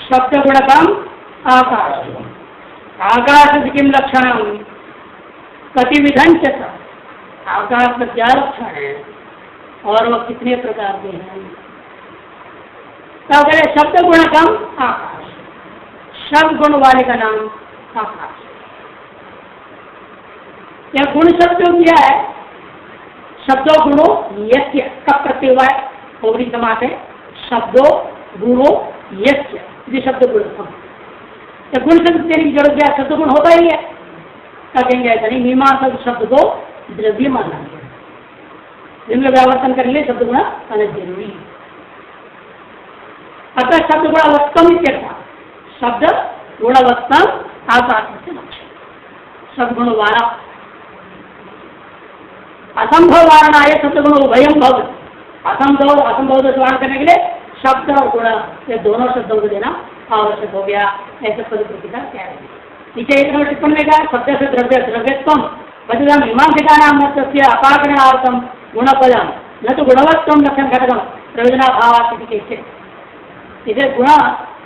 शब्द गुणकम आकाश। आकाश से किम लक्षण कतिविधं च। आकाश का क्या लक्षण है और वह कितने प्रकार के हैं। तो अगर शब्द गुणकम आकाश, शब्द गुण वाले का नाम आकाश। यह गुण शब्द क्या है, शब्दों गुणों यस्य कब प्रत्यय हुआ है, बहुवचन समास है। शब्दों गुणों यस्य, ये शब्द गुण। तो गुण शब्द देने की जरूरत है, शब्द गुण होता ही है। क्या कहेंगे ऐसा नहीं, मीमांसा शब्द को द्रव्य माना गया, जिनमें व्यावर्तन कर लिए शब्द गुण आना जरूरी। अतः शब्द गुणवत्तम इत्यर्थ, शब्द गुणवत्तम आकाश से लक्ष्य, शब्द गुण वाला। असंभव वारणाय शब्द गुण उभयम भव। असंभव असंभव से वारण करने के लिए शब्द और गुण ये दोनों शब्दों को देना आवश्यक हो गया। ऐसे पदकृति का क्या है। नीचे एक नंबर टिप्पणी में कहा शब्द से द्रव्य द्रव्यत्वम बदला मीमांसिका नाम अपाकरणार्थम गुणपदम न तो गुणवत्तम लक्षण घटकम प्रयोजनाभाव के। इसे गुण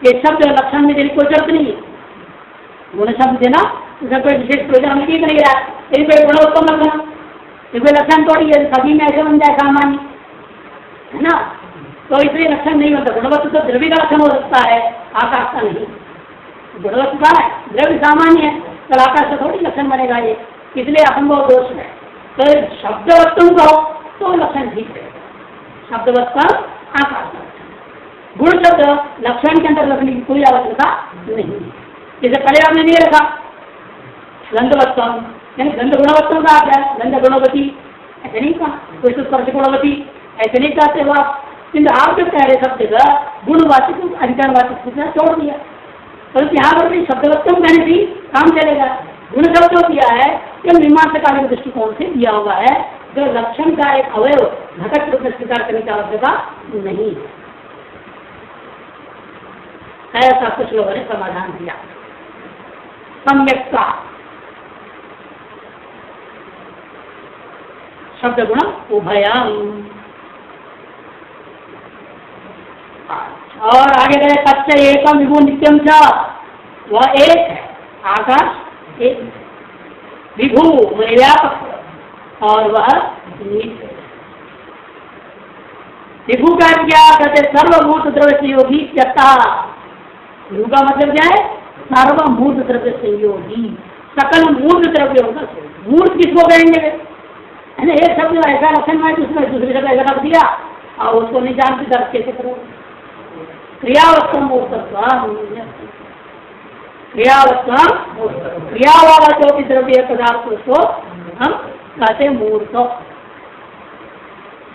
ये शब्द लक्षण में देने की कोई जरूरत नहीं है। गुण शब्द देना इसका कोई विशेष प्रयोजन हमें नहीं रहा। यदि कोई गुणवत्तम लक्षण, ये कोई लक्षण थोड़ी है सभी में ऐसे बन जाए सामान्य, है ना। तो इसलिए लक्षण नहीं बनता। गुणवत्ता तो द्रव्य का लक्षण हो सकता है, आकाश का नहीं। गुणवत्ता है, द्रव्य सामान्य है, तो आकाश का थोड़ी लक्षण बनेगा ये, इसलिए असंभव दोष है। तो शब्दवत्तम कहो तो लक्षण ठीक है, शब्दवत्तम आकाश का। गुण शब्द लक्षण के अंदर रखने की कोई आवश्यकता नहीं। जैसे पहले आपने नहीं रखा गंधवत्तम, यानी गंध गुणवत्तम का क्या है, गंध गुणवती ऐसे नहीं कहा, कोई स्पर्श गुणवती ऐसे नहीं कहते हो आप। किंतु आप जो कह रहे शब्द का गुणवाचक अधिकरणवाचक छोड़ दिया, परंतु यहाँ पर भी शब्दवत्तम कहने से काम चलेगा। गुण शब्द दिया है कि मीमांसाकारी दृष्टिकोण से दिया हुआ है, जो लक्षण का एक अवयव घटक रूप में स्वीकार करने की आवश्यकता नहीं है। ऐसा कुछ लोगों ने समाधान दिया। सम्यक्ता शब्द गुण उभयम। और आगे गए सत्य एकम विभु नित्यम च, वह एक है आकाश एक, विभु व्यापक और वह नित्य। विभु का क्या कहते, सर्वभूत द्रव्य संयोगी यथा। विभु का मतलब क्या है, सर्वभूत द्रव्य संयोगी, सकल मूर्त द्रव्यों का। मूर्त किसको कहेंगे, है ना। एक शब्द ऐसा लक्षण में उसमें दूसरे शब्द ऐसा रख दिया और उसको नहीं जानते दर्द कैसे करो। क्रियावत्तम मूर्तत्व, क्रियावत्तम क्रिया वाला जो भी द्रव्य पदार्थ उसको हम कहते मूर्त।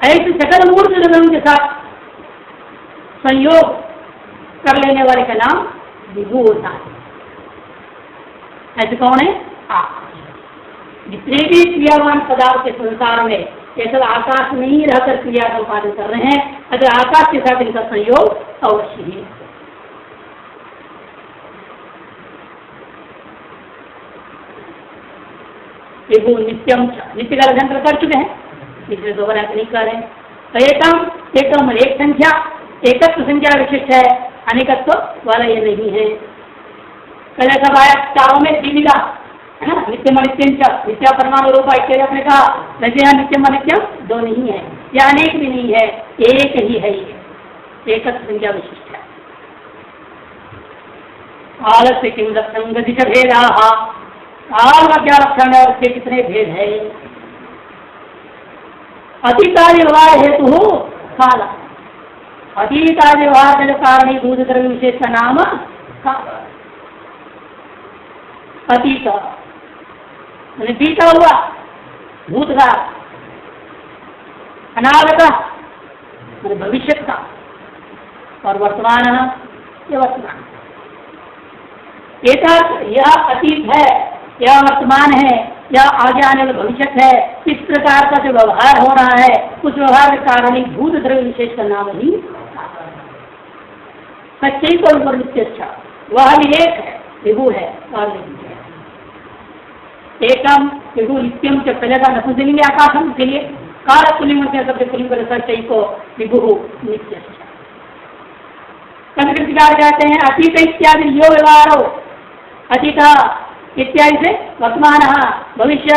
ऐसे सकल मूर्त द्रव्यों के साथ संयोग कर लेने वाले का नाम विभु होता है। ऐसे कौन है, आकाश। जितने भी क्रियावान पदार्थ के संसार में ये सब आकाश में ही रहकर क्रिया का उत्पादन कर रहे हैं, अगर आकाश के साथ इनका संयोग अवश्य है। विभु नित्यम, नित्य का लक्षण कर चुके हैं, इसलिए दोबारा नहीं कर रहे हैं। तो एकम एकम एक संख्या, एकत्व संख्या विशिष्ट है, अनेकत्व वाला ये नहीं है। पहले सब आया चारों में द्विविधा है ना, नित्यम अनित्यम च, नित्या परमाणु रूप इत्यादि आपने कहा। वैसे यहाँ नित्यम अनित्यम दो नहीं है, या अनेक भी नहीं है, एक ही है, एकत्व संख्या विशिष्ट है। काल से किम लक्षण गति च भेदा, काल का क्या लक्षण है, उसके कितने भेद है। अतीतादि व्यवहार हेतु हो काल, अतीतादि व्यवहार के कारणीभूत द्रव्य विशेष का नाम काल। अतीत बीता हुआ, भूतकाल, अनागत भविष्य का, और वर्तमान ये वर्तमान। यह अतीत है, यह वर्तमान है, यह आगे आने वाला भविष्य है। इस प्रकार का जो व्यवहार हो रहा है, उस व्यवहार के कारण भूत द्रव्य विशेष का नाम ही सच्चाई को ऊपर नित्य, वह भी एक है, विभु है और नहीं है। एकम विभु नित्यम से पहले का नपुंसकलिंग आकाशम के लिए काल पुलिंग के शब्द पुलिंग सच्चाई को विभु नित्य। संस्कृतिकार कहते हैं अतीत इत्यादि यो व्यवहार हो, अतीत इत्यादि से वर्तमान भविष्य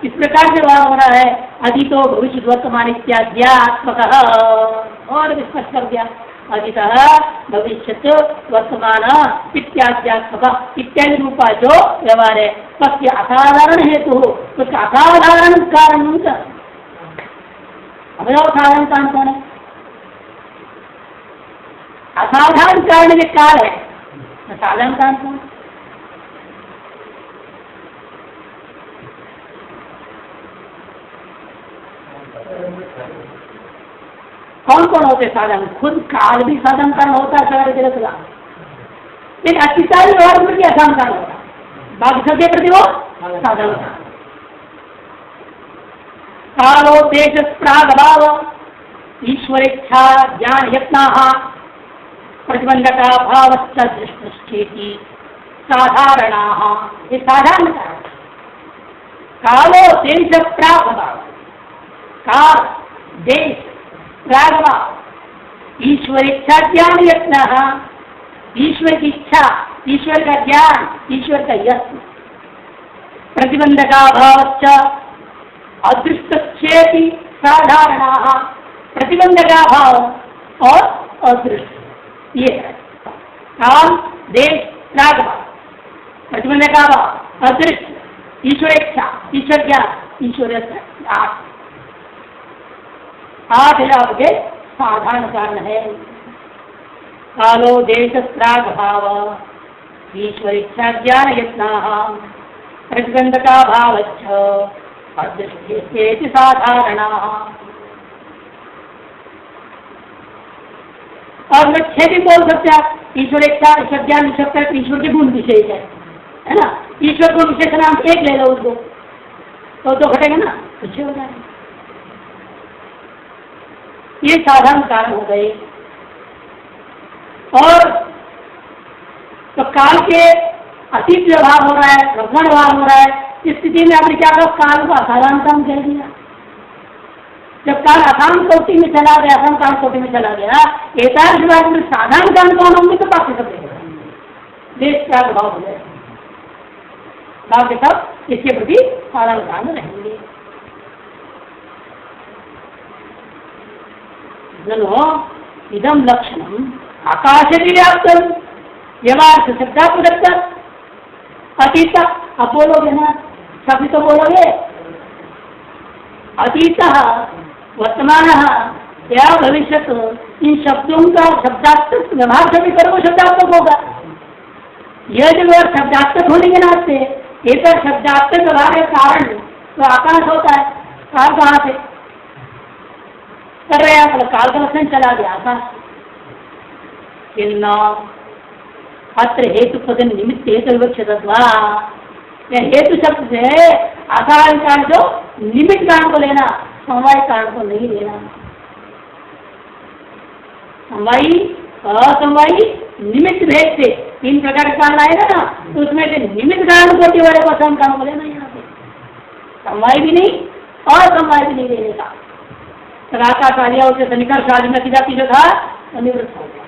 इस प्रकार से व्यवहार हो रहा है। अतीतो भविष्य वर्तमान इत्याद्यात्मक और स्पष्ट कर दिया। अतीत भविष्य वर्तमान इत्याद्यात्मक इत्यादि रूपा जो व्यवहार है उसके असाधारण हेतु हो, उसका असाधारण कारण साधारण कारण कौन है? असाधारण कारण में काल है, साधारण कारण कौन? कौन कौन होते साधन? खुद काल भी साधन कारण होता है सारे जगत का, लेकिन अतिसारी व्यवहार प्रति असाधारण कारण होता है, बाकी सबके प्रति वो साधन कारण। कालोदेश प्रागभाव ईश्वर इच्छा ज्ञान यत्ना प्रतिबंधका भावश्च दृष्टि साधारण, ये साधारण कारण। कालो देश प्रागभाव, काल देश प्रागभाव, ईश्वर इच्छा ज्ञान यत्न, ईश्वर की इच्छा, ईश्वर का ज्ञान, ईश्वर का यत्न, प्रतिबंधका भावश्च अदृष्टि साधारण, प्रतिबंधका भाव और अदृष्ट, ये है काल देश प्रागभाव, प्रतिबंधका भाव, अदृष्ट, ईश्वर इच्छा, ईश्वर ज्ञान, ईश्वर आठ आपके साधारण कारण है। कालो देश प्रागभाव ईश्वर इच्छा ज्ञान यत्ना प्रतिबंधका भावश्च अदृष्टि साधारण। और मैं छह भी बोल सकते हैं, ईश्वर इच्छा, ईश्वर ज्ञान, ईश्वर का ईश्वर के गुण विशेष है ना। ईश्वर गुण विशेष नाम एक ले लो उसको, तो दो घटेगा ना, तो छह हो जाएगा। ये साधारण कारण हो गए। और तो काल के अतीत व्यवहार हो रहा है, वर्तमान व्यवहार हो रहा है, इस स्थिति में आपने क्या कहा? काल को असाधारण काम कह दिया। जब काल आसान कोटि में चला गया, आसान काल कोटि में चला गया, एकादश विभाग में साधारण काल कौन होंगे? तो बाकी सब देश का भाव हो जाए, बाकी सब इसके प्रति साधारण काल रहेंगे। इदम लक्षणम आकाश व्याप्तम व्यवहार से शब्दा प्रदत्त अतीत। अब बोलोगे ना, शब्द तो बोलोगे। अतीत वर्तमान या भविष्य, इन शब्दों का शब्दात्मक व्यवहार से भी करो, शब्दात्मक होगा। यह जो शब्दात्मक होने के नाते एक शब्दात्मक व्यवहार के कारण तो आकाश होता है। काल कहाँ से कर रहे हैं? काल का लक्षण चला गया आकाश। अत्र हेतु पद निमित्त हेतु विवक्षित, हेतु शब्द से आसारण कारण जो निमित्त कारण को लेना, समवाय कारण को नहीं लेना। समवायी असमवायी निमित्त भेद से तीन प्रकार के कारण आएगा ना, तो उसमें से निमित्त कारण कोटि वाले को असम कारण को लेना। यहाँ पे समवाय भी नहीं और समवाय भी नहीं लेने का। राका कालिया उसे सनिकर शादी में सीधा जो था अनिवृत्त हो गया।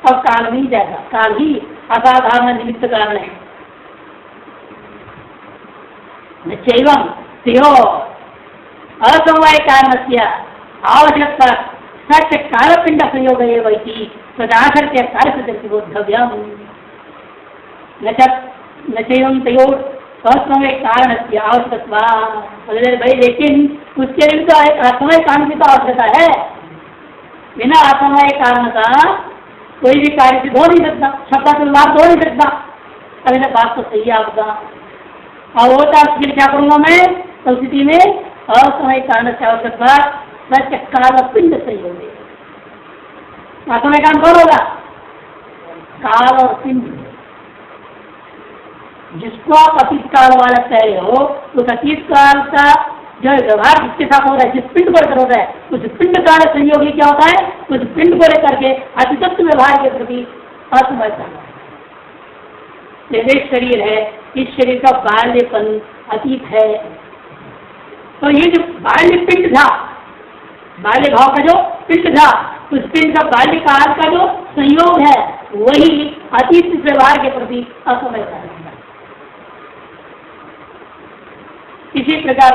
अब काल नहीं जाएगा, काल ही असाधारण निमित्त कारण है। नैवं त्यो असमवाय कारणस्य आवश्यकता सच कालपिंड संयोग एव इति तदाश्रित्य कार्यपद्धति बोद्धव्यम्। न चैवं तयोः असमवाय कारणस्य आवश्यकता। भाई लेकिन उसके लिए तो एक असमवाय कारण की तो आवश्यकता है। बिना असमवाय कारण का कोई भी कार्य सिद्ध हो नहीं सकता, शब्द से बात हो नहीं सकता। अभी बात तो सही है आपका। और वो तो क्या करूंगा मैं? तो स्थिति में असमय कारण से आवश्यकता सच काल पिंड सही होंगे। असमय कारण कौन होगा? काल और पिंड। जिसको आप अतीत काल वाला कह रहे हो, उस अतीत काल का जो व्यवहार जिसके साथ हो रहा है, जिस पिंड को लेकर हो रहा है, उस पिंड काल संयोगी क्या होता है? उस पिंड को लेकर के अतितत्व व्यवहार के प्रति असमय करना। जैसे शरीर है, इस शरीर का बाल्यपन अतीत है, तो ये जो बाल्य पिंड था, बाल्य भाव का जो पिंड था, उस पिंड का बाल्यकाल का जो संयोग है वही अतीत व्यवहार के प्रति असमय है। इसी प्रकार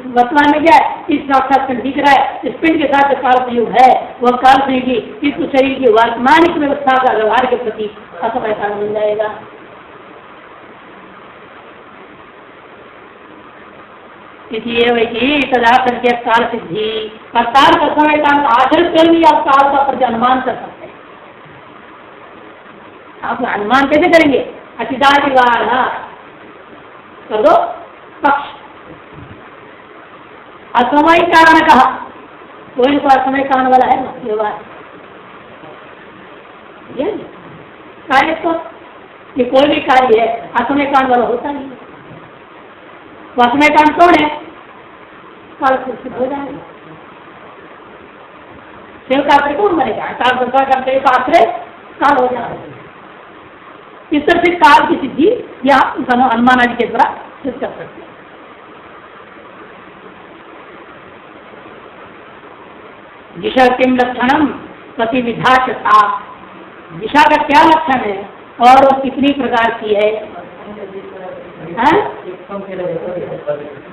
वर्तमान में क्या है, इस साक्षात दिख रहा है, इस पिंड के साथ जो काल संयोग है वह काल संयोग इस शरीर की वर्तमानिक व्यवस्था का व्यवहार के प्रति असमयता मिल जाएगा। इसलिए वही तदा संकेत काल सिद्धि और काल का समय का आश्रित कर भी आप काल का प्रति अनुमान कर सकते हैं। आप अनुमान कैसे करेंगे? अतिदादिवार कर दो पक्ष असमय कारण कहा, कोई तो असमय कारण वाला है ना व्यवहार कार्य, तो ये कोई भी कार्य है असमय कारण वाला होता नहीं। असमय कारण कौन है? काल सिद्ध हो जाएगा। शिव का आश्रय कौन बनेगा? काल संसार करते का आश्रय काल हो जाएगा। इस तरह से काल की सिद्धि या अनुमान आदि के द्वारा सिद्ध कर सकते हैं। दिशा किम लक्षणम प्रतिविधा था, दिशा का क्या लक्षण है और वो कितनी प्रकार की है?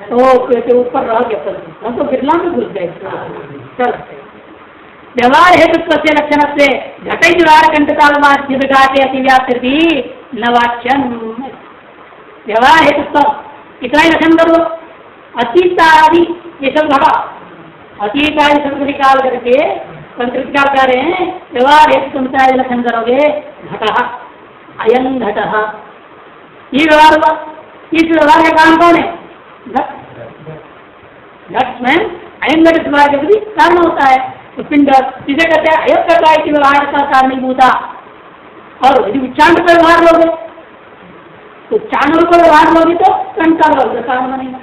तो ऊपर रह गया हम तो बिरला में घुस गए। चल व्यवहार हेतु से लक्षण से घटे जुरार कंटकाल घाटे अतिव्याप्ति नवाच्यन। व्यवहार हेतु कितना ही लक्षण करो, अतीत आदि ये सब घटा, अतीत आदि शब्द निकाल करके संस्कृत क्या कह रहे हैं? व्यवहार हेतु लक्षण करोगे घट अयन घट, ये व्यवहार हुआ। इस व्यवहार का कारण कौन है? घट में अयन घट व्यवहार के प्रति कारण होता है। तो पिंड जिसे कहते हैं अयन प्रकार के व्यवहार का कारणीभूता। और यदि उच्चारण पर व्यवहार लोगे तो उच्चारण पर व्यवहार लोगे तो कंठ का कारण बनेगा।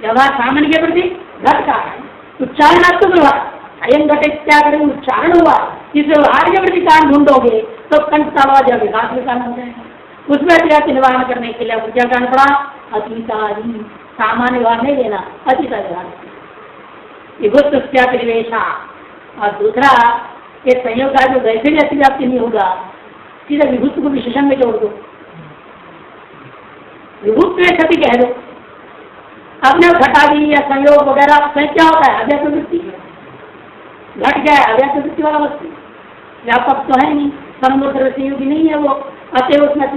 व्यवहार सामान्य के प्रति घट का उच्चारणात्मक व्यवहार अयन घट इत्यादि उच्चारण हुआ, इस व्यवहार के प्रति कारण ढूंढोगे तो कंठ का विकास में कारण हो जाएगा। उसमें अतिव्याप्ति निवारण करने के लिए आपको क्या करना पड़ा? अतीतादि सामान्य व्यवहार नहीं लेना, अतीता व्यवहार विभुत्वेशा। और दूसरा ये संयोग का जो वैसे भी अतिव्याप्ति नहीं होगा, सीधा विभुत्व को विशेषण में जोड़ दो, विभुत्व क्षति कह दो। आपने घटादी या संयोग वगैरह क्या होता है? अव्याप्त वृत्ति। घट गया है अव्याप्त वृत्ति वाला वस्तु, व्यापक तो है नहीं, समुद्र संयोगी नहीं है वो, अतः उसमें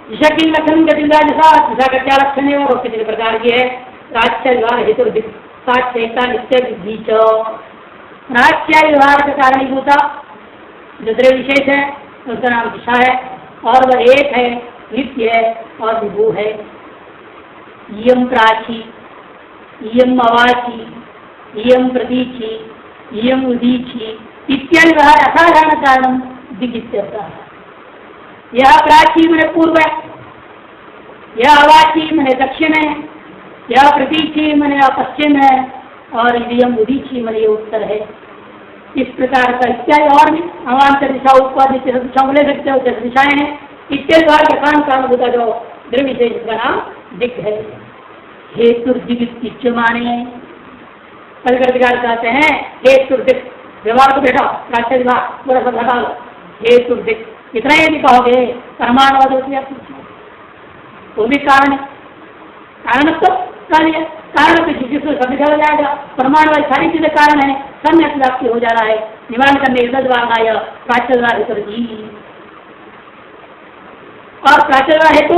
दिशा की लक्षण दिशा का क्या लक्षण है और कितने प्रकार की है? प्राच्य व्यवहार हेतु साक्ष्यता नित्य विधि च। प्राच्य व्यवहार का कारणीभूता जो द्रव्य विशेष है उसका नाम दिशा है और वह एक है, नित्य है और विभू है। यम प्राची, यम अवाची, यम प्रतीची, यम उदीची इत्यादि व्यवहार असाधारण कारण दिग्गता। यह प्राची मैंने पूर्व है, यह अवाची मैंने दक्षिण है, यह प्रतीची मैंने पश्चिम है और यम उदीची मैंने उत्तर है। इस प्रकार का इत्यादि और भी अवान्तर दिशा ऊपर दिशा ले सकते हो, जैसे दिशाएं हैं इत्यादि व्यवहार के कारण होता जो द्रव्य विशेष का नाम दिग्ग है। हेतु दिग्ग माने परिवर्तिकार कहते हैं हेतु दिक् व्यवहार को बैठा प्राच्य विभाग पूरा सब हटा लो। हेतु दिक् इतना यदि कहोगे परमाणुवाद वो भी कारण है, कारण तो कह लिया, कारण तो जिसको सब निकल जाएगा। परमाणुवाद सारी चीजें कारण है, सब में व्याप्ति हो जा रहा है। निवारण करने प्राच्य और प्राच्य हेतु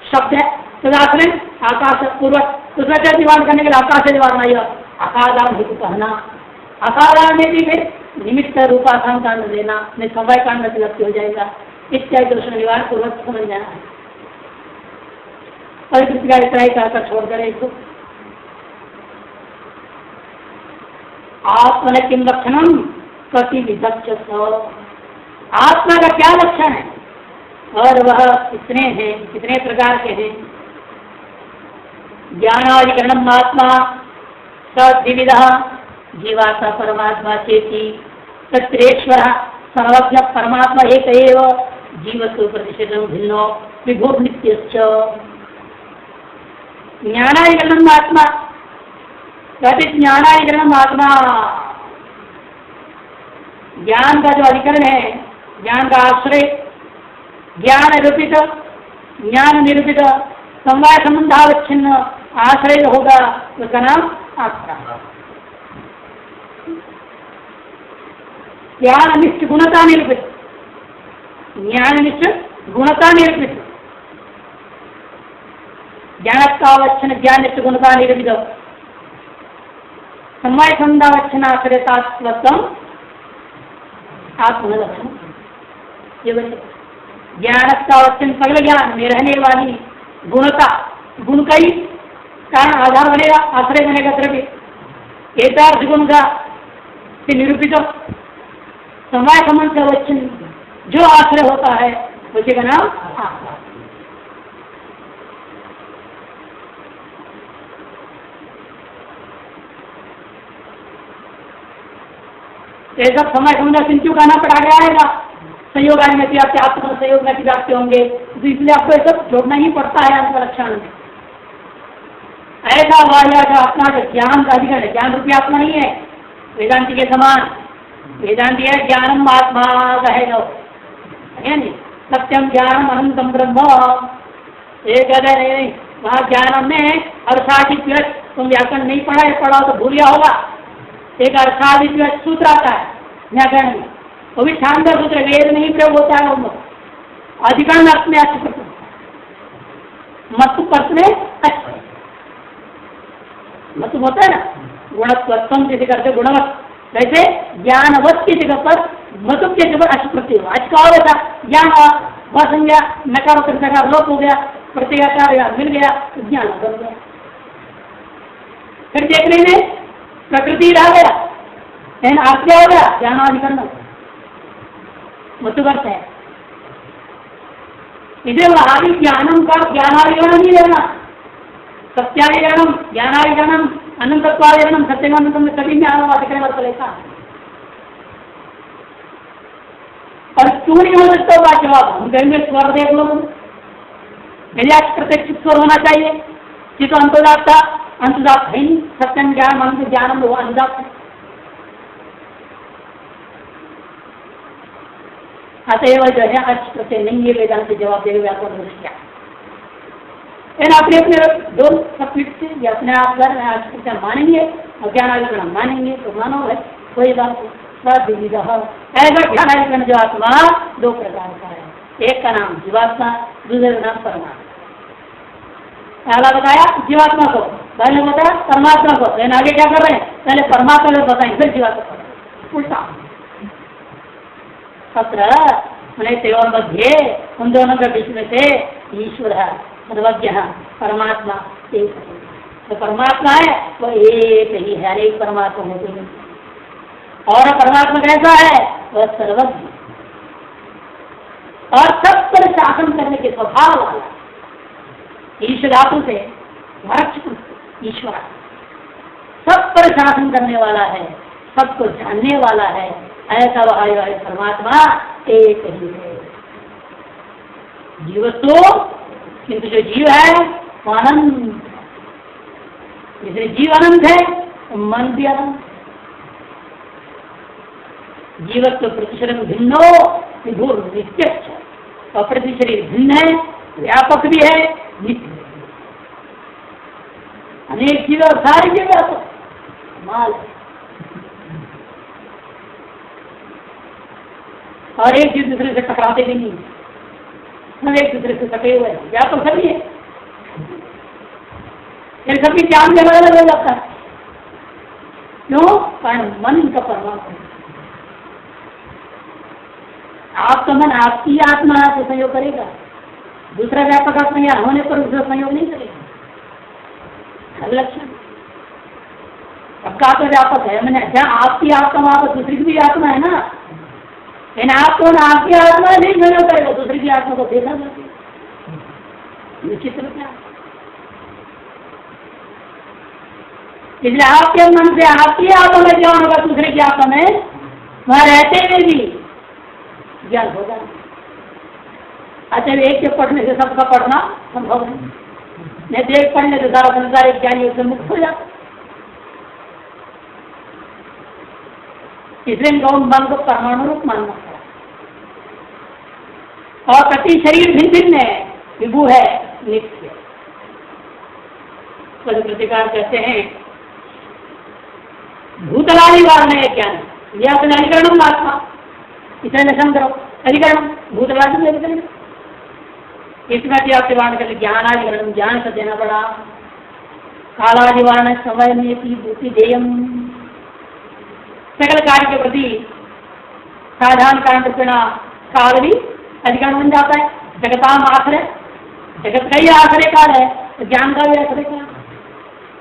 शब्द है तदाश्रय आकाश पूर्वक, उसमें क्या निवारण करने के लिए आकाश निवारण असाधारण हेतु कहना। असाधारण में भी फिर निमित्त रूपाधान कांड देना, नहीं समय कांड में विभक्ति हो जाएगा। इत्यादि दोष निवारण पूर्वक समझ जाना है। और छोड़ कर इसको आत्मा किम लक्षणम कति विधक्ष। आत्मा का क्या लक्षण है और वह कितने हैं, कितने प्रकार के हैं? ज्ञानाधिकरणम आत्मा सद्विविध जीवात्मा परमात्मा चेति तत्रेश्वर सर्वज्ञ परमात्मा एक एव जीवस्व प्रतिशतम भिन्नो विभो नित्यश्च। ज्ञानाधिकरणम आत्मा, कहते ज्ञानाधिकरणम आत्मा, ज्ञान का जो अधिकरण है, ज्ञान का आश्रय, ज्ञान निरूपित, ज्ञान निरूपित समवाय संबंधावच्छिन्न आश्रय होगा, उसका नाम आत्मा। ज्ञान निष्ठ गुणता निरूपित, ज्ञान निष्ठ गुणता निरूपित, ज्ञानत्वावच्छिन्न ज्ञान निष्ठ गुणता निरूपित समवाय संबंधावच्छिन्न आश्रयतात्वत्वम आत्मलक्षण। ज्ञानत्वावच्छिन्न सगल ज्ञान में रहने वाली गुणता, गुण का ही कारण आधार बनेगा, आश्रय बनेगा द्रव्य, एकार्थ गुण का से निरूपित समय संबंध से अवच्छिन्न जो आश्रय होता है उसी का नाम आत्मा। ये सब समय संबंध सिंचु कहना पड़ा गया है ना, संयोग आने में आत्मा संयोग में व्याप्ति होंगे, तो इसलिए आपको ये सब जोड़ना ही पड़ता है अंतलक्षण में। ऐसा वाला जो आत्मा का ज्ञान का अधिकार है, ज्ञान रूपी आत्मा नहीं है वेदांति के समान। वेदांति है ज्ञानम आत्मा है जो सत्यम ज्ञानम अनंतम ब्रह्म, एक नहीं वहाँ ज्ञानम में अर्थाधिक तुम व्याकरण नहीं पढ़ा है, पढ़ा तो भूल गया होगा। एक अर्थाधिक सूत्र आता है व्याकरण में, वो भी शानदार सूत्र, वेद नहीं प्रयोग होता है, वो अधिकरण अर्थ में अच्छे मत अर्थ में अच्छे मत होता है ना, गुणत्वत्म जैसे करते गुणवत्त, वैसे ज्ञानवत् की जगह पर मतुब की जगह अच प्रत्यय हुआ। आज का और होता ज्ञान वह संज्ञा नकार प्रकार लोप हो गया, प्रत्येगाकार मिल गया, ज्ञान बन गया। फिर देखने में प्रकृति रह गया, लेकिन आप क्या हो गया ज्ञानाधिकरण मतुवर्त है। इसे आदि ज्ञानम का ज्ञानाधिकरण नहीं रहना, सत्याधिकरणम ज्ञानाधिकरणम अनंतत्वाधिकरणम सत्यम में कभी ज्ञानाधिकरण अर्थ लेता और क्यों नहीं हो सकता होगा जवाब। हम कहेंगे स्वर देख लो, यदि आज प्रत्यक्ष स्वर होना चाहिए कि तो अंतर्जात था, अंतर्जात है नहीं, सत्यम ज्ञान अंत ज्ञानम वो अंतर्जात है। अतएव जो है अर्थ प्रत्यय नहीं है, वेदांत जवाब देगा व्याकरण दृष्टिया। अपने अपने दो सब्जेक्ट से या अपने आप घर में मानेंगे और ज्ञानाधिकरण मानेंगे तो मानो है कोई बात नहीं। ऐसा ज्ञानाधिकरण जो आत्मा दो प्रकार का है, एक का नाम जीवात्मा, दूसरे का नाम परमात्मा। पहला बताया जीवात्मा को, पहले बताया परमात्मा को, लेकिन आगे क्या कर रहे हैं, पहले परमात्मा को बताएंगे फिर जीवात्मा को, उल्टा सत्र तयोर मध्य, उन दोनों के बीच में से ईश्वर है सर्वज्ञ परमात्मा एक। तो परमात्मा है वो एक ही है, एक परमात्मा होते नहीं। और परमात्मा कैसा है, वह सर्वज्ञ और सब पर शासन करने के स्वभाव वाला, ईश्वर धातु से ईश्वर सब पर शासन करने वाला है, सबको जानने वाला है, ऐसा वह परमात्मा एक ही है। जीव तो किंतु जो जीव है वो अनंत, इसलिए जीव अनंत है तो मन भी अनंत। जीवत्व प्रतिशरण भिन्नो विभुर नित्यच्छ, और प्रति शरीर भिन्न है, व्यापक भी है, नित्य भी। अनेक जीव और सारे जीव व्यापक माल, और एक जीव दूसरे से टकराते भी नहीं, सब एक दूसरे से सटे हुए हैं, व्यापक सभी है। फिर सभी ज्ञान भी अलग अलग हो जाता है, क्यों? कारण मन का परमात्मा, आपका मन आपकी आत्मा से संयोग करेगा, दूसरा व्यापक आत्मा होने पर उसका संयोग नहीं करेगा। लक्षण सबका तो व्यापक है, मैंने जहाँ आपकी आत्मा वहां पर दूसरी की भी आत्मा है ना, लेकिन आपको ना आपकी आत्मा नहीं संयोग करेगा, दूसरी की आत्मा को देखा जाती है निश्चित रूप में। इसलिए आपके मन से आपकी आत्मा में ज्ञान होगा, दूसरे की आत्मा में वहां रहते हुए भी ज्ञान होगा। अच्छा, एक के पढ़ने से सबका पढ़ना संभव नहीं। नहीं देख पढ़ने तो सारा संसार एक ज्ञानी उससे मुक्त हो जाता। इसलिए गौण मन को परमाणु रूप मानना पड़ा। और प्रति शरीर भिन्न भिन्न है, विभु है, नित्य। प्रतिकार कहते हैं भूतलादि वारण ज्ञान यह अपने अधिकरण आत्मा इसे लक्षण करो। अधिकरण भूतलादि में अधिकरण इसमें आपके वारण कर ज्ञानाधिकरण ज्ञान से देना पड़ा। कालादिवारण समय में भूति देयम सकल कार्य के प्रति साधारण कारण रूपेण काल भी अधिकरण बन जाता है। जगताम आश्रय जगत का ही आश्रय काल है तो ज्ञान का भी आश्रय काल।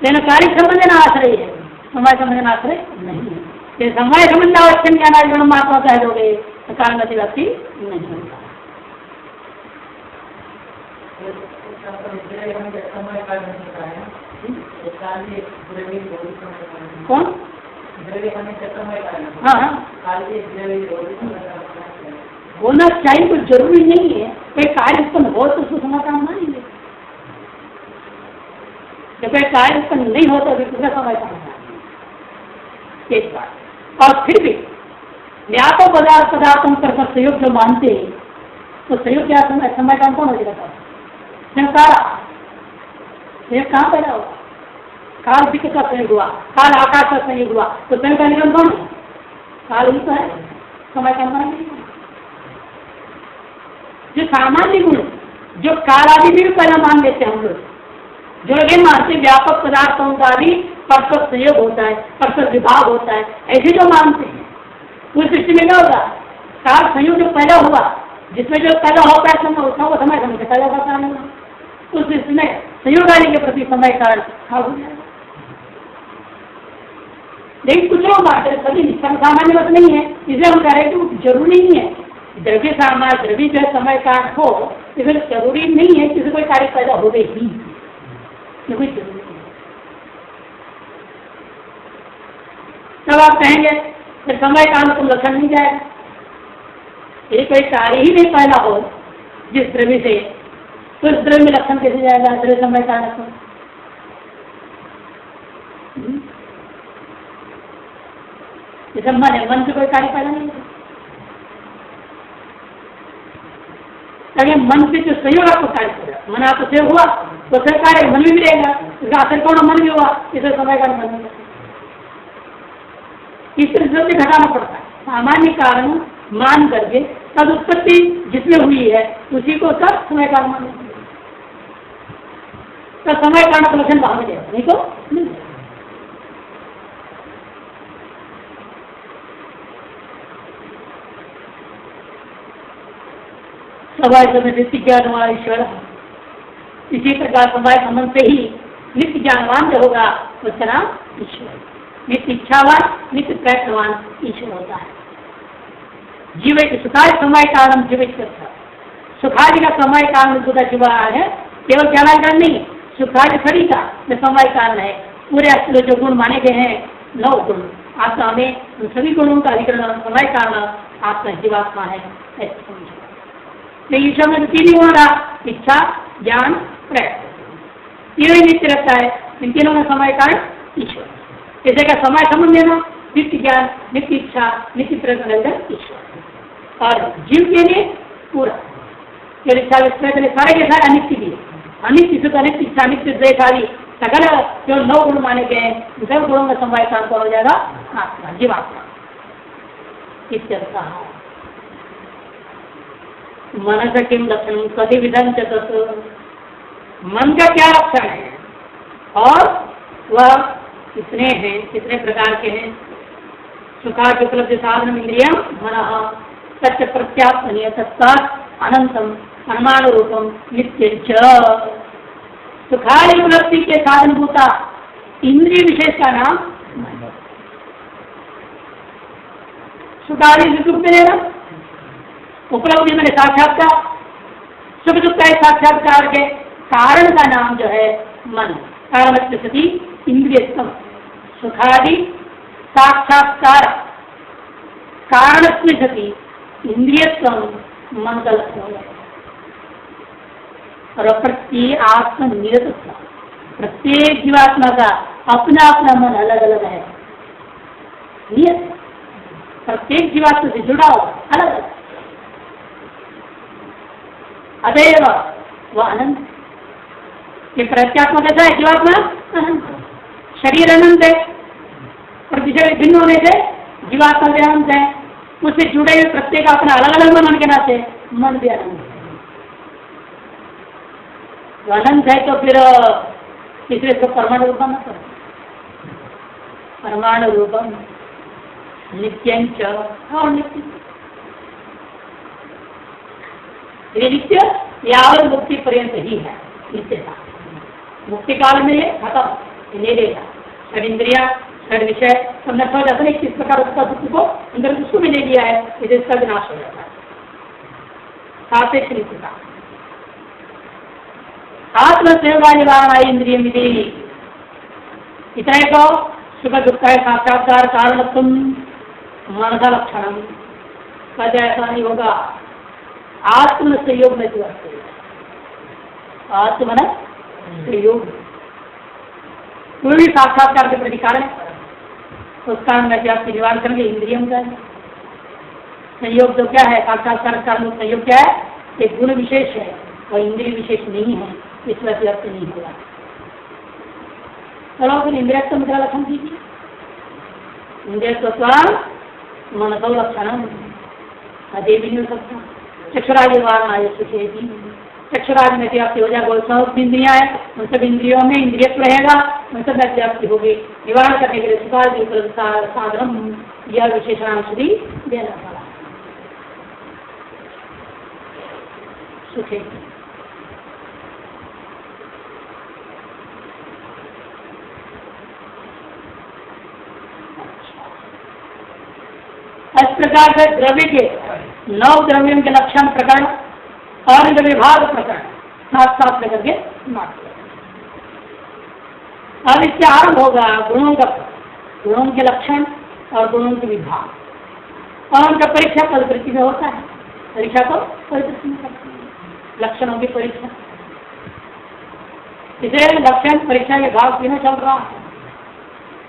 लेकिन कार्य संबंधन आश्रय है, समय संबंधन आश्रय नहीं है। ये समय संबंधावच्छन ज्ञानाधिकरण महात्मा कह दोगे तो काल गति व्यक्ति नहीं होता। कौन? हाँ होना चाहिए, कुछ जरूरी नहीं है। कोई कार्य उत्पन्न हो तो उसको समाधान मानेंगे, जब कोई कार्य उत्पन्न नहीं हो तो दूसरा समय का एक बात। और फिर भी व्यापक पदार्थों पर संयोग जो मानते हैं तो संयोग क्या समय का कौन हो जाता है? कहाँ पैदा हुआ? काल विश्व का संयोग हुआ, काल आकाश का संयोग हुआ, तो समय का निगम कौन है? काल ही तो है, समय का नहीं। जो सामान्य गुण जो काल आदि भी पहला मान लेते हैं हम लोग, जो ये मानते व्यापक पदार्थों का भी परस्पर संयोग होता है, परस्पर विभाग होता है, ऐसे जो मानते हैं उस दृष्टि में क्या होगा? काल संयोग जो पैदा हुआ जिसमें जो पैदा होता है समय उसका वो समय समय पैदा होता है, उस दृष्टि में संयोग आदि के प्रति समय काल हो जाएगा। लेकिन कुछ लोग बात सभी सामान्य बात नहीं है, इसलिए हम कह रहे हैं कि जरूरी नहीं है द्रव्य सामान्य द्रव्य जो समय का हो, इसलिए जरूरी नहीं है किसी कोई कार्य पैदा हो गई ही, कोई जरूरी नहीं। तब आप कहेंगे फिर समय का अनुकूल लक्षण नहीं जाएगा। यदि कोई कार्य ही नहीं पैदा हो जिस द्रव्य से, तो इस द्रव्य में लक्षण कैसे जाएगा? द्रव्य समय का अनुकूल मन है, मन से कोई कार्य पैदा नहीं होता। मन से जो संयोग आपको कार्य करेगा, मन आपको संयोग हुआ तो फिर कार्य मन में भी रहेगा, इसका असर कौन? मन भी हुआ, इसे समय का मन में इस तरह से घटाना पड़ता है। सामान्य कारण मान करके तद उत्पत्ति जिसमें हुई है उसी को सब समय कारण मान, तो समय कारण का लक्षण बाहर जाएगा, नहीं तो नहीं। समय समय नित्य ज्ञान वाला ईश्वर, इसी प्रकार समय संबंध से ही नित्य ज्ञानवान जो होगा उसका नाम ईश्वर, नित्य इच्छावान नित्य प्रयत्नवान ईश्वर होता है। जीव सुखादि समय कारण जीवित करता है, सुखादि का समय कारण होता जीवा है, केवल ज्ञानाधिकरण नहीं, सुखादि सभी का जो समय कारण है। पूरे जो गुण माने गए हैं 9 गुण आत्मा में, उन सभी गुणों का अधिकरण समय कारण आत्मा जीवात्मा है, ऐसे समझो। ईश्वर में 3 गुण रहा, इच्छा ज्ञान प्रयत्न, तीनों ही नित्य रहता है। इन तीनों में समय कारण ईश्वर, जैसे का समय संबंध देना नित्य ज्ञान नित्य इच्छा नित्य प्रयत्न ईश्वर। और जीव के लिए पूरा इच्छा प्रयत्न सारे के सारे अनित्य भी, अनित्य सुख अनित्य इच्छा नित्य द्वेष आदि सकल जो 9 गुण माने गए हैं, सब गुणों में समय काम हो जाएगा आत्मा जीवात्मा। मन का किम लक्षण कभी विधन चतुर्थ, मन का क्या लक्षण है और वह कितने हैं, कितने प्रकार के हैं? सुखादि उपलब्धि साधन इंद्रियम मन सत्य प्रत्यात्मनीय तत्पात अनंतम परमाणु रूपम नित्य च। सुखादि उपलब्धि के साधन भूता इंद्रिय विशेष का नाम सुखादि सुख मिलेगा, उपलब्धि मैंने साक्षात्कार, सुख दुख का साक्षात्कार के कारण का नाम जो है मन। कारण सती इंद्रियत्म, सुखादि साक्षात्कार कारण सती इंद्रियत्म मन का लक्षण होगा। और प्रति आत्म निरत, प्रत्येक जीवात्मा का अपना अपना मन अलग अलग है, नियत, प्रत्येक जीवात्मा से जुड़ा हुआ अलग अलग। अतएव वह अनंत, ये प्रत्यात्मा कैसा है? जीवात्मा अनंत, शरीर अनंत है और विषय भिन्न होने से जीवात्मा भी अनंत है, उससे जुड़े हुए प्रत्येक अपना अलग अलग मन के नाते मन भी अनंत है। तो अनंत है तो फिर इसलिए इसको परमाणु रूपम न करो, परमाणु रूपम नित्यंच और नित्य, ये नित्य यावत मुक्ति पर्यंत ही है नित्यता, मुक्ति काल में ये खत्म ले लेगा, षड इंद्रिया षड विषय सब नष्ट हो जाता है, किस प्रकार उसका दुख को अंदर उसको में ले लिया है, इसे इसका विनाश हो जाता है। सापेक्ष नित्यता आत्म सेवा निवारण इंद्रिय मिली, इतने को सुख दुख है साक्षात्कार कारण तुम मनसा लक्षण, कहते ऐसा नहीं होगा, आत्म संयोग में दिवस, आत्म संयोग कोई भी साक्षात्कार के प्रति कारण है, उस कारण में आपकी निवारण करेंगे इंद्रियम का संयोग। तो क्या है? साक्षात्कार कारण संयोग क्या है? एक गुण विशेष है और इंद्रिय विशेष नहीं है, इस वजह से अर्थ नहीं होगा। चलो फिर इंद्रिय तो मतलब लक्षण कीजिए, इंद्रिय मनसो लक्षण अदे भी नहीं हो सकता। चक्षुराज निवारण आय सुखेगी, चक्षुराज में व्याप्ति हो जाएगा, सब इंद्रियां है उन सब इंद्रियों में इंद्रियत्व रहेगा, उन सब में व्याप्ति होगी। निवारण करने के लिए सुखादि साधन यह विशेषणांश भी देना पड़ा। सुखेगी इस प्रकार से द्रव्य के 9 द्रव्यों के लक्षण प्रकरण और विभाग प्रकरण साथ साथ लेकर के मात्र। अब इससे आरंभ होगा गुणों का, गुणों के लक्षण और गुणों के विभाग, और उनका परीक्षा पदकृति में होता है, परीक्षा तो पदकृति में करते हैं, लक्षणों की परीक्षा, इसे लक्षण परीक्षा विभाग तीनों चल रहा है।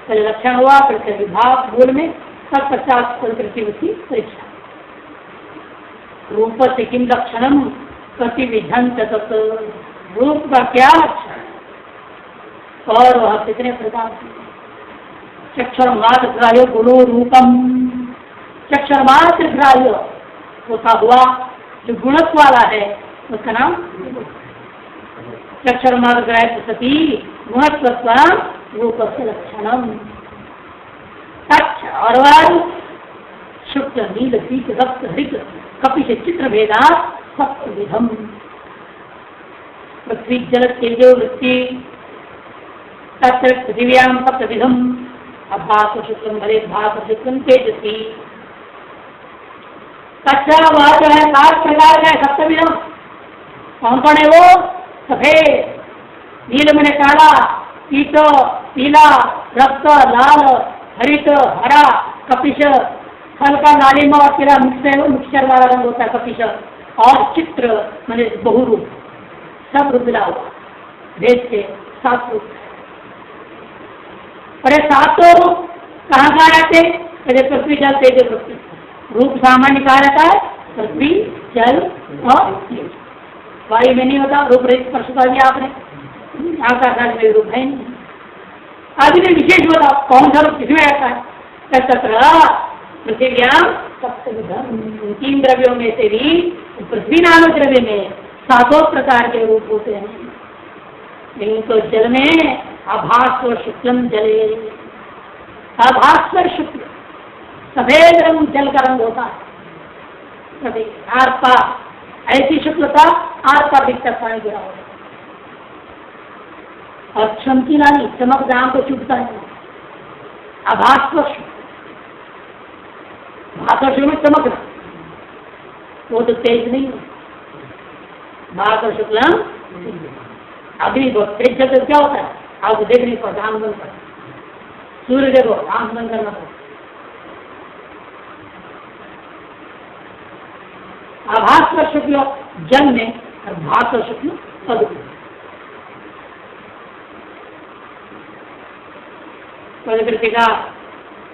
पहले लक्षण हुआ, फिर विभाग मूल में सब 50 पदकृति की परीक्षा। रूप से किम लक्षणम प्रतिविधन तत्, रूप का क्या लक्षण और वह कितने प्रकार के? चक्षुर मात्र ग्राह्य गुणो रूपम, चक्षुर मात्र ग्राह्य होता हुआ जो गुणत्व वाला है उसका नाम चक्षुर मात्र ग्राह्य सती गुणत्व रूप से लक्षणम। अच्छा, और वह शुक्ल नील पीत रक्त हरित कपिश चित्र भेदा सप्तविधम, पृथ्वी जल तेजो वृत्ति तत्र पृथिव्याम सप्तविधम, अभास शुक्लम भरे भास शुक्लम तेजसी। अच्छा, वह जो है 7 प्रकार का सप्तविधम, कौन कौन है वो? सफेद, नील मैंने काला, पीतो पीला, रक्त लाल, हरित हरा, कपिश हल्का लालिमा और पीला मिक्सचर वाला रंग होता है कपिश, और चित्र मैंने बहुरूप, सब रूप मिला हुआ भेद के 7 रूप। और ये 7 रूप कहाँ कहाँ रहते? पृथ्वी जल तेज पृथ्वी, रूप सामान्य कहाँ रहता है? पृथ्वी जल और तेज, वायु में नहीं होता, रूप रहित स्पर्श कर दिया आपने, आकाश में रूप है नहीं। आदि में विशेष होता, कौन सा रूप किसमें रहता है? पृथ्व्याम सप्तविधम, 3 द्रव्यों में से भी पृथ्वी नामक द्रव्य में 7 प्रकार के रूप होते हैं। लेकिन तो जल में आभास्वर शुक्लम जले, आभास्वर शुक्ल सफेद रंग जल का रंग होता है, सफेद आर पार ऐसी शुक्लता आर पार दिखता पानी गिरा होता, और चमकीला नहीं, चमक दाम को चुभता है। आभास्वर शुक्ल, भास्वर शुक्ल में चमक रहा, वो तो तेज नहीं है। भास्वर शुक्ल अभी बहुत तेज जगह क्या होता है? आपको देख नहीं पड़ता, आंख बंद कर, सूर्य देखो आंख बंद करना पड़ता। आभास्वर शुक्ल जल में और भास्वर शुक्ल अद्भुत। कृतिका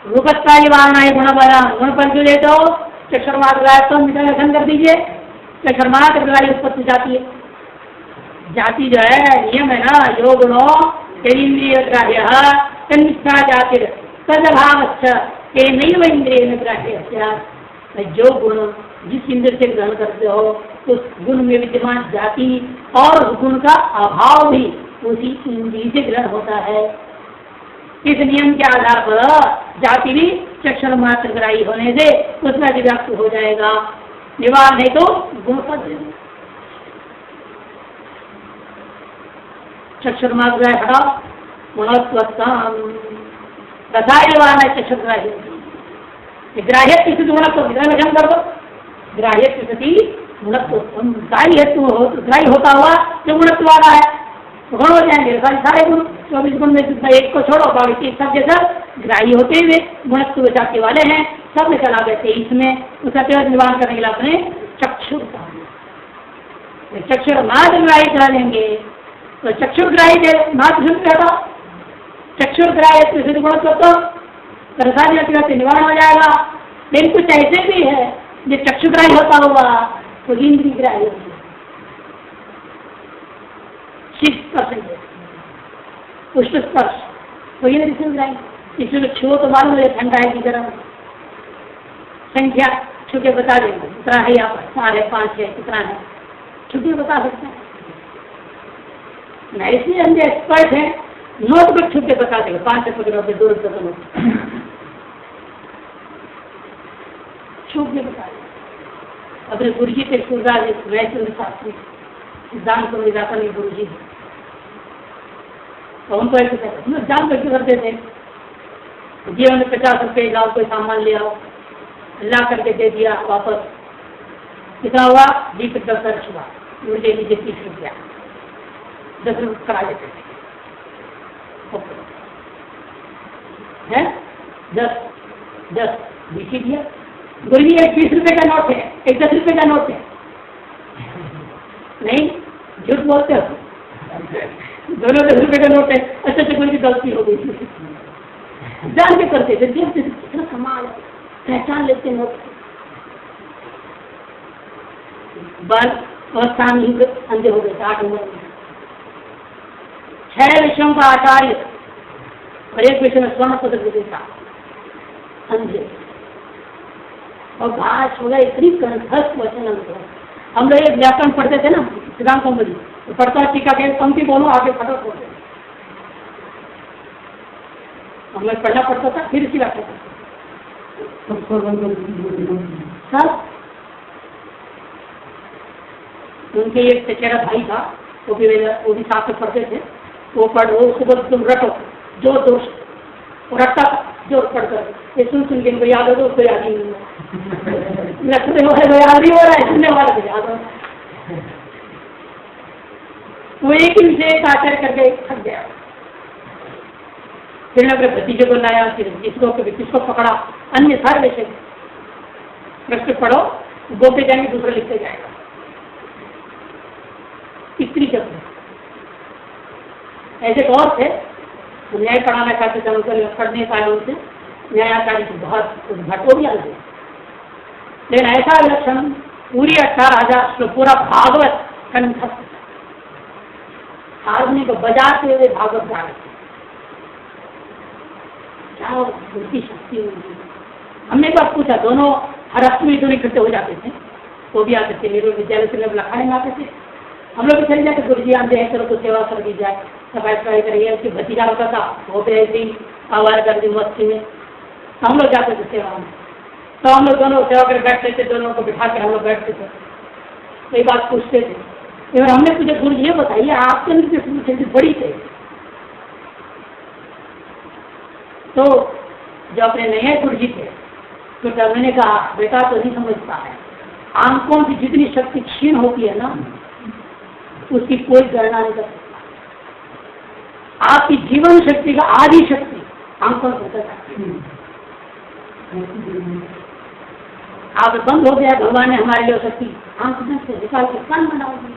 रूपस्थाई वारणा गुण बना गुण पर जो ले तो चक्षुर्मात्र तो निकलन कर दीजिए। चक्षुर्मात्र द्वारा उत्पत्ति जाती है, जाति जो है नियम है ना, जो गुणों इंद्रिय ग्राह्य तन्निष्ठा जाति तदभाव नहीं इंद्रिय ग्राह्य। जो गुण जिस इंद्र से ग्रहण करते हो उस गुण में विद्यमान जाति और उस गुण का अभाव भी उसी इंद्रिय से ग्रहण होता है। इस नियम के आधार पर जाति भी चक्षुर मात्र ग्राही होने से उसमें अभिव्यक्त हो जाएगा, निवार नहीं तो गुण पद चक्षुर मात्र ग्राही हटाओ गुणत्वम तथा निवार है चक्षुर ग्राही ग्राह्य स्थिति गुणत्व विधान कर दो। ग्राह्य स्थिति गुणत्वम ग्राही होता हुआ जो गुणत्व वाला है गुण हो जाएंगे सारे गुण। 24 गुण में एक को छोड़ो बाकी सब जैसा ग्राही होते हुए गुणत्व जाति वाले हैं, सब निकल आ गए 23 में। उसका केवल निवारण करने के लिए अपने चक्षुर चक्षुर मात्र ग्राही करा लेंगे तो चक्षुर ग्राही मात्र शुद्ध रहता चक्षुर ग्राही गुणत्व तो रसायन निवारण हो जाएगा। लेकिन कुछ ऐसे भी है जो चक्षुग्राही होता हुआ तो इंद्रिय ग्राही होगी 6% पुष्ट स्पर्श तो ये ग्राही इसमें छुओ तो मालूम है ठंडा है कि गर्म। संख्या छू के बता देंगे कितना है यहाँ पर 4 है 5 है कितना है छू के बता सकते हैं ना। इसलिए हम एक्सपर्ट हैं नोटबुक छू के बता देंगे 5 रुपये के नोट 2 रुपये का नोट छू के बता देंगे। अपने गुरु जी के सूरदास वैश्य शास्त्री सिद्धांत विदासन गुरु जी तो हम तो ऐसे जान करके करते थे जीवन में 50 रुपये लाओ कोई सामान ले आओ ला करके दे दिया वापस कितना हुआ 20 रुपये खर्च हुआ मुझे लीजिए 30 रुपया 10 रुपये करा लेते हैं 10 20 दिया गुरु जी एक 20 रुपये का नोट है एक 10 रुपये का नोट है नहीं झूठ बोलते हो दोनों 10 रुपये का नोट है। अच्छा से गुरु की गलती हो गई जान के करते थे देखते कितना कमाल है पहचान लेते नोट बल अवस्थान अंधे हो गए 8 उम्र में 6 विषयों का आचार्य और एक विषय में स्वर्ण पदक विजेता अंधे और भाष हो गया इतनी कंठस्थ वचन हम लोग एक व्याकरण पढ़ते थे ना सिद्धांत कौमुदी तो पढ़ता टीका के पंक्ति बोलो आगे फटक बोलते हमें पढ़ना पड़ता था फिर इसी व्याख्या सर उनके एक चचेरा भाई था वो भी साथ में पढ़ते थे वो उसको तुम रटो जो दोष वो रटता जो पढ़कर ये सुन के इनको याद हो तो उसको याद ही नहीं रखने वाले को याद नहीं हो रहा है सुनने वाले को याद हो वो एक ही विषय एक आचार्य करके थक गया फिर अपने भतीजे को लाया फिर किसको पकड़ा अन्य सारे विषय प्रश्न पढ़ो बोलते जाएंगे दूसरा लिखते जाएगा स्त्री शब्द ऐसे और थे न्याय पढ़ाना चाहते थे उनको पढ़ने पाए उनसे न्यायाकारी की बहुत घटो भी आगे लेकिन ऐसा लक्षण पूरी 18,000 पूरा भागवत कंठस्थ आदमी को बजाते हुए भागवत गा रहे क्या बुद्धि शक्ति होगी। हमने एक बार पूछा दोनों हर अष्टमी दोनों इकट्ठे हो जाते थे वो भी आते थे मेरे विद्यालय से लखाने में आते थे हम लोग भी चले जाते गुरु जी आते हैं चलो तो सेवा कर दी जाए सफाई सफाई करिए उसकी भतीजा होता था वो भी ऐसे ही आवाज कर दी मस्ती में तो हम लोग जाते थे सेवा में तो हम लोग दोनों सेवा कर बैठते थे दोनों को बिठा कर हम लोग बैठते थे तो ये बात पूछते थे और हमने मुझे गुरु जी बताइए आपके नृत्य बड़ी थे तो जो अपने नए गुरु जी थे तो तब मैंने कहा बेटा तो नहीं समझता है आंखों की जितनी शक्ति क्षीण होती है ना उसकी कोई गणना नहीं कर सकता। आपकी जीवन शक्ति का आधी शक्ति आंखों से होता है। आप बंद हो गया भगवान ने हमारे लिए शक्ति आंख से निकाल के कान बनाओगे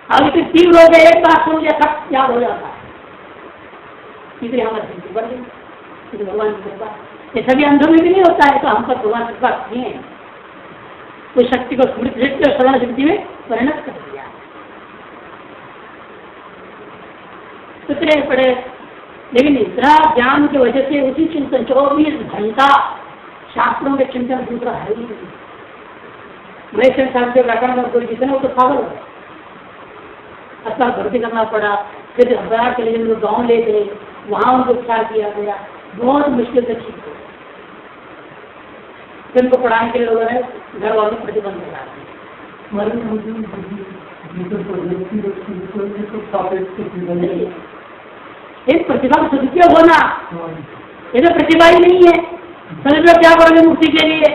अब इतनी तीव्र हो गया, एक बात सुन लिया सब याद हो जाता है, इसलिए हमारी शक्ति बढ़ गई। भगवान की कृपा, ये सभी अंधों में भी नहीं होता है, तो हम पर भगवान की कृपा नहीं है, उस शक्ति को स्मृति शक्ति और श्रवण शक्ति में परिणत कर दिया। कितने पड़े, लेकिन निद्रा ज्ञान की वजह से उसी चिंतन 24 घंटा शास्त्रों के चिंतन दूसरा है ही नहीं। मैं साहब के व्याकरण और गुरु जितने वो तो पागल हो गए, अस्पताल भर्ती करना पड़ा, फिर हज़ार के लिए गाँव ले गए, वहाँ उनको उपचार किया गया, बहुत मुश्किल से ठीक हो। फिर उनको पढ़ाने के लिए लोगों ने घर वालों को प्रतिबंध लगा एक प्रतिभा का सदुपयोग होना, ये तो प्रतिभा ही नहीं है, सदुपयोग क्या करोगे मुक्ति के लिए?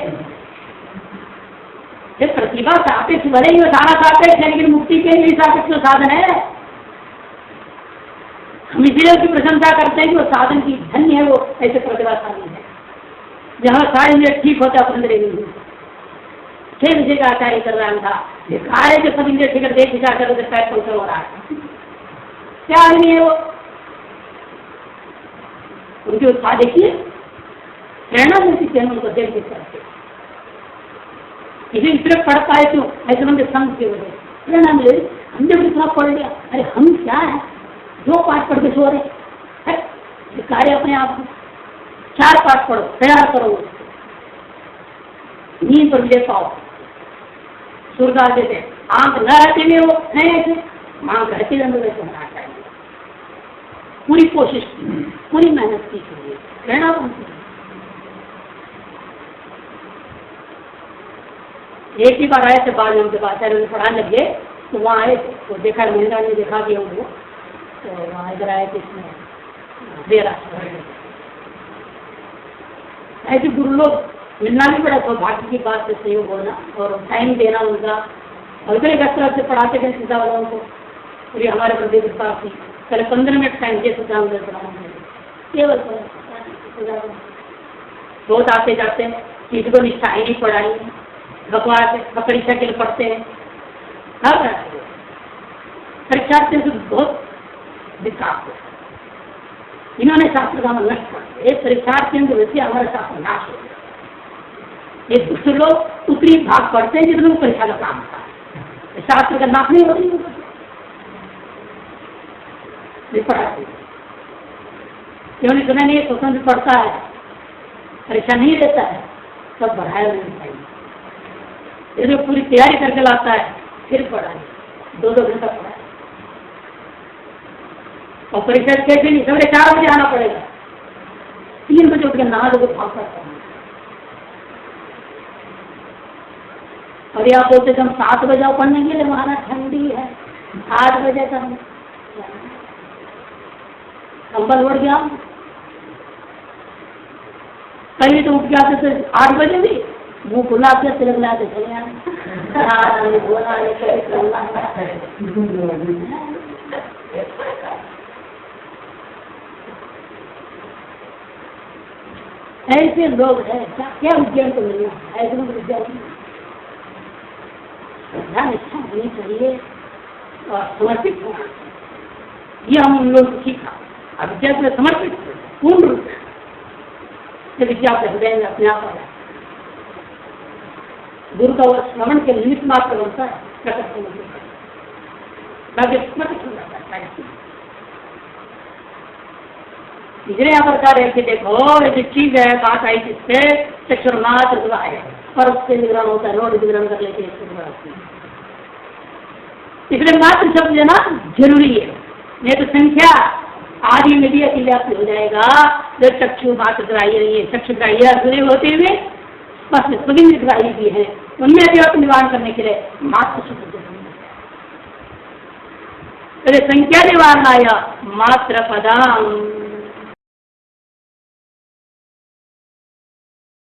ये प्रतिभा सापेक्ष, भले ही वो सारा सापेक्ष है, लेकिन मुक्ति के लिए सापेक्ष तो साधन है। हम इसीलिए उसकी प्रशंसा करते हैं कि वो साधन की धन्य है, वो ऐसे प्रतिभाशाली है, जहाँ सारे इंद्रिय ठीक होता है अपने नहीं। छह विषय का आचार्य कर रहा था, कार्य जो सब इंद्रिय ठीक देख विचार कर पैर पंक्चर हो रहा है, क्या आदमी है वो? उनके उत्साह देखिए, प्रेरणा मिलती है उनको देख देख करके, इसे सिर्फ पढ़ पाए क्यों? ऐसे बंदे संघ की वजह प्रेरणा मिले, हमने भी इतना पढ़ लिया, अरे हम क्या है, 2 पाठ पढ़ के सो रहे, कार्य अपने आप 4 पाठ पढ़ो, तैयार करो, नींद पर विजय पाओ। सूरदास देते आंख न रहते में वो है ऐसे, आंख रहते अंदर वैसे होना चाहिए। पूरी कोशिश की, पूरी मेहनत की, प्रेरणा बनती है। एक ही बार आए थे बाद में उनके पास पढ़ाने लगे, तो वहाँ आए तो देखा, महिला ने देखा दिया उनको, तो वहाँ इधर आए थे, इसमें देरा ऐसे गुरु लोग मिलना भी बड़ा सौभाग्य की बात से सहयोग होना और टाइम देना उनका, और इतने व्यस्त से पढ़ाते थे सीधा वालों को। और ये हमारे प्रदेश विस्तार थी, पहले 15 मिनट टाइम दे सकता हूँ पढ़ाना, केवल रोज आते जाते किसी को निष्ठा ही नहीं पढ़ाई, बकवास परीक्षा के लिए पढ़ते हैं, परीक्षार्थी से बहुत दिक्कत हो। इन्होंने शास्त्र का नष्ट कर दिया, एक परीक्षार्थियों की वजह से हमारा शास्त्र नाश हो गया। ये दूसरे लोग उतनी भाग पढ़ते हैं जितने को परीक्षा का काम होता है, शास्त्र का नाश नहीं होती पढ़ाते। सुना नहीं, स्वतंत्र पढ़ता है, परीक्षा नहीं देता है, सब बढ़ाया नहीं चाहिए। यदि पूरी तैयारी करके लाता है फिर पढ़ाए, 2-2 घंटा पढ़ाए, और परीक्षा कैसे नहीं, सवेरे 4 बजे आना पड़ेगा, 3 बजे उठ के नहा धो के भाग करता है। और आप बोलते हम 7 बजे पढ़ने के लिए, वहां ठंडी है, 8 बजे तक कंबल उड़ गया। कहीं तो उठ के आते थे 8 बजे भी, मुँह खुला के तिलक लाते चले आए। ऐसे लोग हैं, क्या विज्ञान को मिलना, ऐसे लोग विज्ञान ध्यान इच्छा होनी चाहिए और समर्पित होना, ये हम उन लोगों को सीखा। अब विद्या में समर्पित पूर्ण रूप से विद्या के हृदय में अपने आप आ जाए, गुरु का वो श्रवण के निमित्त मात्र बनता है, प्रकट होने हो जाता है। तीसरे यहाँ प्रकार है कि देखो ये चीज है, बात आई किससे, चक्षुर मात्र दुआ है, पर उससे निगरान होता है, रोड निगरान कर लेते हैं। इसलिए मात्र शब्द लेना जरूरी है, नहीं तो संख्या आदि में भी अतिव्याप्ति हो जाएगा। जब चक्षु मात्र ग्राह्य नहीं है, चक्षु ग्राह्य अधूरे होते हुए बस स्वगिंद्र ग्राह्य भी है, उनमें अतिव्याप्ति निवारण करने के लिए मात्र शब्द संख्या निवारण आया मात्र पदाम